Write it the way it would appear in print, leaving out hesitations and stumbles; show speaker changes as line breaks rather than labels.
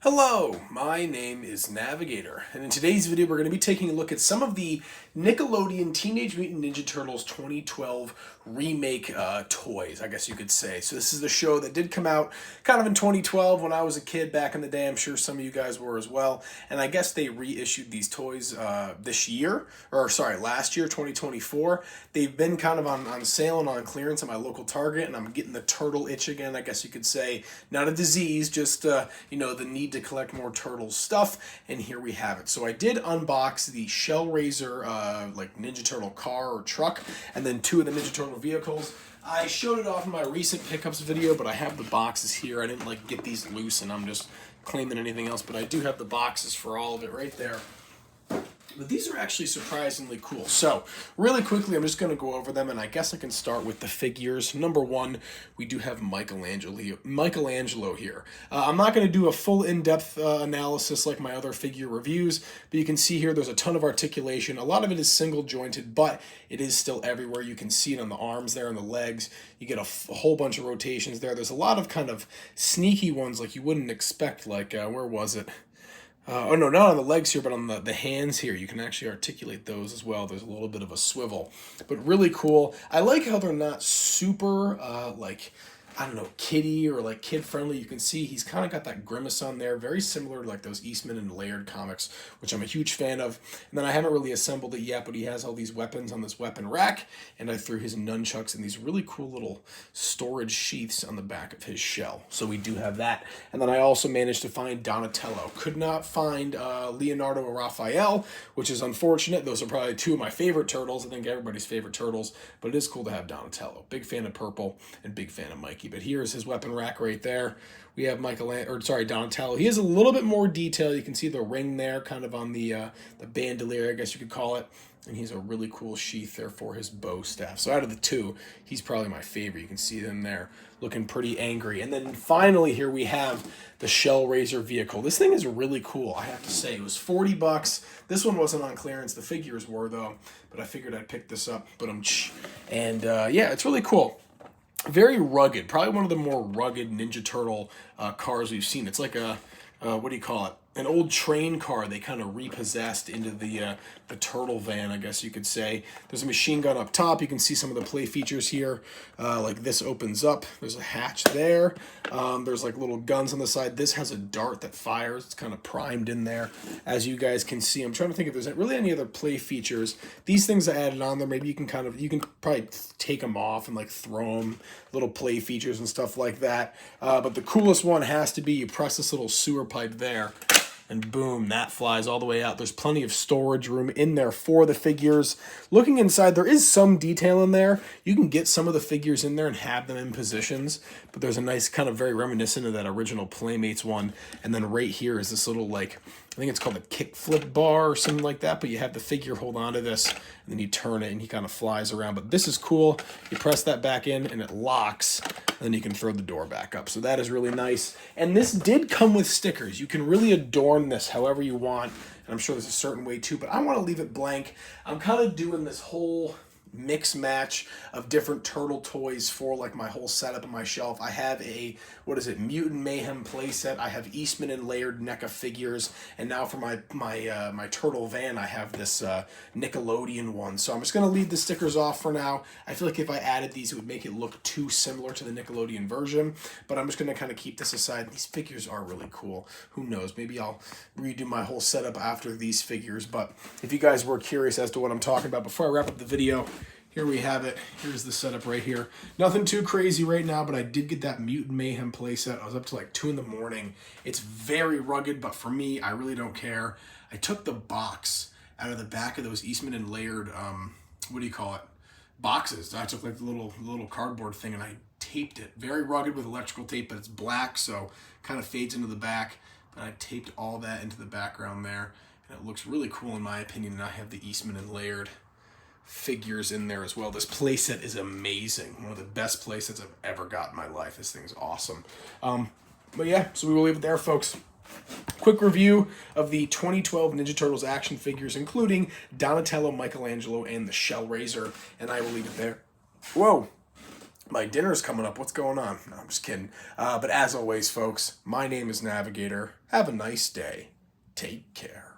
Hello, my name is Navigator, and in today's video we're going to be taking a look at some of the Nickelodeon Teenage Mutant Ninja Turtles 2012 remake toys, I guess you could say. So this is the show that did come out kind of in 2012 when I was a kid back in the day. I'm sure some of you guys were as well, and I guess they reissued these toys this year, or sorry, last year, 2024. They've been kind of on sale and on clearance at my local Target, and I'm getting the turtle itch again, I guess you could say. Not a disease, just, the need to collect more Turtles stuff, and here we have it. So I did unbox the Shellraiser like Ninja Turtle car or truck, and then two of the Ninja Turtle vehicles. I showed it off in my recent pickups video, but I have the boxes here. I didn't like get these loose, and I'm just claiming anything else, but I do have the boxes for all of it right there. But these are actually surprisingly cool. So, really quickly, I'm just going to go over them, and I guess I can start with the figures. Number one, we do have Michelangelo here. I'm not going to do a full in-depth analysis like my other figure reviews, but you can see here there's a ton of articulation. A lot of it is single-jointed, but it is still everywhere. You can see it on the arms there and the legs. You get a whole bunch of rotations there. There's a lot of kind of sneaky ones like you wouldn't expect, like, where was it? Oh no, not on the legs here, but on the hands here. You can actually articulate those as well. There's a little bit of a swivel, but really cool. I like how they're not super, like, I don't know, kiddie or like kid friendly. You can see he's kind of got that grimace on there, very similar to like those Eastman and Laird comics, which I'm a huge fan of. And then I haven't really assembled it yet, but he has all these weapons on this weapon rack, and I threw his nunchucks in these really cool little storage sheaths on the back of his shell. So we do have that. And then I also managed to find Donatello. Could not find Leonardo or Raphael, which is unfortunate. Those are probably two of my favorite turtles. I think everybody's favorite turtles, but it is cool to have Donatello. Big fan of purple and big fan of Mikey. But here's his weapon rack right there. We have Donatello. He has a little bit more detail. You can see the ring there, kind of on the bandolier, I guess you could call it. And he's a really cool sheath there for his bow staff. So out of the two, he's probably my favorite. You can see them there looking pretty angry. And then finally here we have the Shellraiser vehicle. This thing is really cool, I have to say. It was $40. This one wasn't on clearance. The figures were, though. But I figured I'd pick this up. Yeah, it's really cool. Very rugged, probably one of the more rugged Ninja Turtle cars we've seen. It's like a, what do you call it? An old train car they kind of repossessed into the turtle van, I guess you could say. There's a machine gun up top. You can see some of the play features here. Like this opens up. There's a hatch there. There's like little guns on the side. This has a dart that fires. It's kind of primed in there, as you guys can see. I'm trying to think if there's really any other play features. These things I added on there, maybe you can probably take them off and like throw them, little play features and stuff like that. But the coolest one has to be you press this little sewer pipe there, and boom, that flies all the way out. There's plenty of storage room in there for the figures. Looking inside, there is some detail in there. You can get some of the figures in there and have them in positions, but there's a nice kind of very reminiscent of that original Playmates one. And then right here is this little, like, I think it's called a kickflip bar or something like that, but you have the figure hold on to this, and then you turn it, and he kind of flies around. But this is cool. You press that back in, and it locks, and then you can throw the door back up. So that is really nice. And this did come with stickers. You can really adorn this however you want, and I'm sure there's a certain way too, but I want to leave it blank. I'm kind of doing this whole mix match of different turtle toys for like my whole setup on my shelf. I have a Mutant Mayhem playset. I have Eastman and Laird NECA figures, and now for my turtle van I have this Nickelodeon one. So I'm just gonna leave the stickers off for now. I feel like if I added these it would make it look too similar to the Nickelodeon version, but I'm just gonna kind of keep this aside. These figures are really cool. Who knows, maybe I'll redo my whole setup after these figures. But if you guys were curious as to what I'm talking about, before I wrap up the video, here we have it. Here's the setup right here. Nothing too crazy right now, but I did get that Mutant Mayhem playset. I was up to like 2 in the morning. It's very rugged, but for me, I really don't care. I took the box out of the back of those Eastman and Laird, what do you call it? Boxes. I took like the little cardboard thing and I taped it. Very rugged with electrical tape, but it's black, so kind of fades into the back. But I taped all that into the background there, and it looks really cool in my opinion. And I have the Eastman and Laird figures in there as well. This playset is amazing. One of the best playsets I've ever got in my life. This thing's awesome. But yeah, so we will leave it there, folks. Quick review of the 2012 Ninja Turtles action figures, including Donatello, Michelangelo, and the Shellraiser, and I will leave it there. Whoa! My dinner's coming up. What's going on? No, I'm just kidding. But as always, folks, my name is Navigator. Have a nice day. Take care.